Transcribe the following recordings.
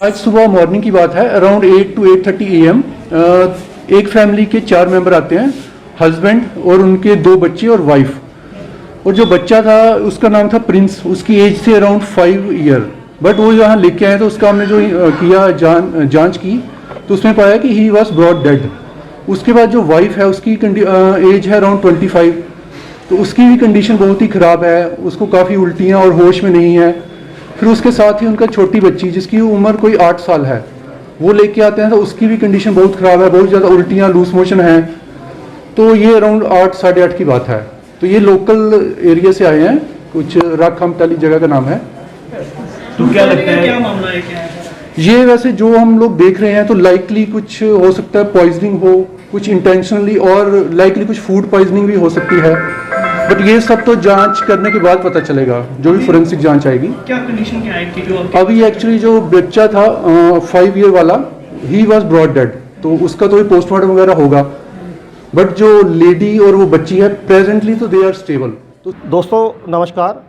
आज सुबह मॉर्निंग की बात है, अराउंड 8 to 8:30 AM। एक फैमिली के 4 मेंबर आते हैं, हस्बैंड और उनके 2 बच्चे और वाइफ। और जो बच्चा था उसका नाम था प्रिंस, उसकी एज थी अराउंड 5 ईयर। बट वो यहाँ लेके आए तो उसका हमने जो किया जांच की तो उसमें पाया कि ही वॉज ब्रॉट डेड। उसके बाद जो वाइफ है उसकी एज है अराउंड 25, तो उसकी भी कंडीशन बहुत ही ख़राब है, उसको काफ़ी उल्टियाँ और होश में नहीं है। फिर उसके साथ ही उनका छोटी बच्ची जिसकी उम्र कोई 8 साल है, वो लेके आते हैं तो उसकी भी कंडीशन बहुत ख़राब है, बहुत ज़्यादा उल्टियाँ लूज मोशन है। तो ये अराउंड 8 साढ़े 8 की बात है। तो ये लोकल एरिया से आए हैं, कुछ राखमटाली जगह का नाम है। तो क्या लगता है, क्या मामला है, क्या है? ये वैसे जो हम लोग देख रहे हैं तो लाइकली कुछ हो सकता है पॉइजनिंग हो, कुछ इंटेंशनली, और लाइकली कुछ फूड पॉइजनिंग भी हो सकती है। बट ये सब तो जांच करने के बाद पता चलेगा, जो भी फोरेंसिक जांच आएगी। क्या कंडीशन क्या है कि जो अभी एक्चुअली जो बच्चा था 5 ईयर वाला, ही वॉज ब्रॉट डेड, तो उसका तो पोस्टमार्टम वगैरह होगा। बट जो लेडी और वो बच्ची है प्रेजेंटली तो दे आर स्टेबल। तो दोस्तों नमस्कार,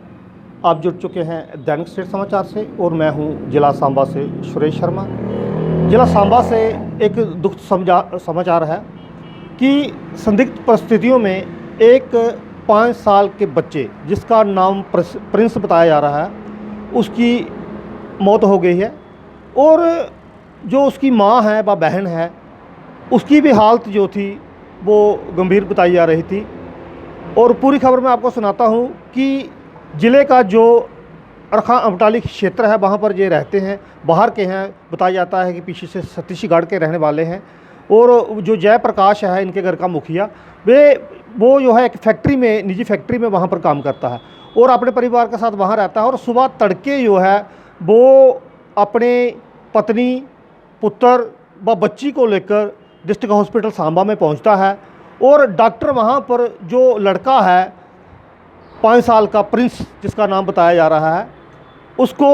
आप जुड़ चुके हैं दैनिक स्टेट समाचार से और मैं हूं जिला सांबा से सुरेश शर्मा। जिला सांबा से एक दुख समाचार है कि संदिग्ध परिस्थितियों में एक 5 साल के बच्चे जिसका नाम प्रिंस बताया जा रहा है, उसकी मौत हो गई है। और जो उसकी माँ है व बहन है, उसकी भी हालत जो थी वो गंभीर बताई जा रही थी। और पूरी खबर मैं आपको सुनाता हूँ कि ज़िले का जो राखमटाली क्षेत्र है वहाँ पर ये रहते हैं, बाहर के हैं। बताया जाता है कि पीछे से छत्तीसगढ़ के रहने वाले हैं। और जो जयप्रकाश है इनके घर का मुखिया, वो जो है एक फैक्ट्री में, निजी फैक्ट्री में वहाँ पर काम करता है और अपने परिवार के साथ वहाँ रहता है। और सुबह तड़के जो है वो अपने पत्नी, पुत्र व बच्ची को लेकर डिस्ट्रिक्ट हॉस्पिटल सांबा में पहुँचता है। और डॉक्टर वहाँ पर जो लड़का है 5 साल का प्रिंस जिसका नाम बताया जा रहा है, उसको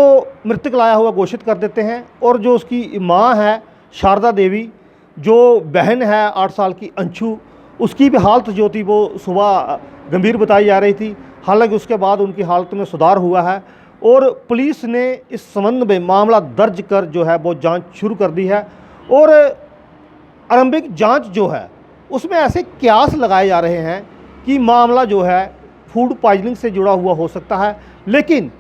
मृतक लाया हुआ घोषित कर देते हैं। और जो उसकी माँ है शारदा देवी, जो बहन है 8 साल की अंशु, उसकी भी हालत जो थी वो सुबह गंभीर बताई जा रही थी। हालांकि उसके बाद उनकी हालत में सुधार हुआ है और पुलिस ने इस संबंध में मामला दर्ज कर जो है वो जांच शुरू कर दी है। और आरंभिक जांच जो है उसमें ऐसे क्यास लगाए जा रहे हैं कि मामला जो है फूड पॉइजनिंग से जुड़ा हुआ हो सकता है। लेकिन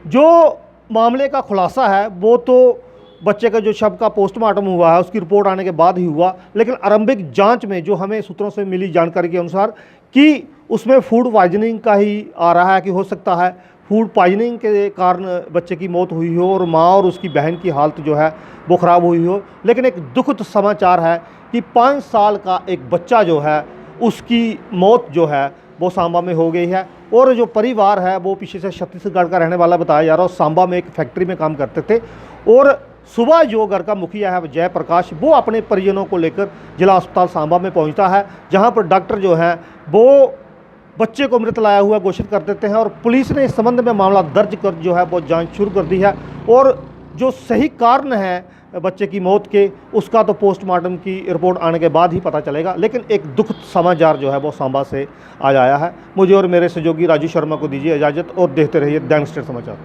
जो मामले का खुलासा है वो तो बच्चे का जो शव का पोस्टमार्टम हुआ है उसकी रिपोर्ट आने के बाद ही हुआ। लेकिन आरंभिक जांच में जो हमें सूत्रों से मिली जानकारी के अनुसार कि उसमें फूड पॉइजनिंग का ही आ रहा है कि हो सकता है फूड पॉइजनिंग के कारण बच्चे की मौत हुई हो और माँ और उसकी बहन की हालत जो है वो ख़राब हुई हो। लेकिन एक दुखद समाचार है कि 5 साल का एक बच्चा जो है उसकी मौत जो है वो सांबा में हो गई है। और जो परिवार है वो पीछे से छत्तीसगढ़ का रहने वाला बताया जा रहा है, सांबा में एक फैक्ट्री में काम करते थे। और सुबह जो घर का मुखिया है जयप्रकाश, वो अपने परिजनों को लेकर जिला अस्पताल सांबा में पहुंचता है, जहां पर डॉक्टर जो है वो बच्चे को मृत लाया हुआ घोषित कर देते हैं। और पुलिस ने इस संबंध में मामला दर्ज कर जो है वो जांच शुरू कर दी है। और जो सही कारण है बच्चे की मौत के, उसका तो पोस्टमार्टम की रिपोर्ट आने के बाद ही पता चलेगा। लेकिन एक दुखद समाचार जो है वो सांबा से आज आया है। मुझे और मेरे सहयोगी राजू शर्मा को दीजिए इजाज़त और देखते रहिए दैनिक स्टेट समाचार।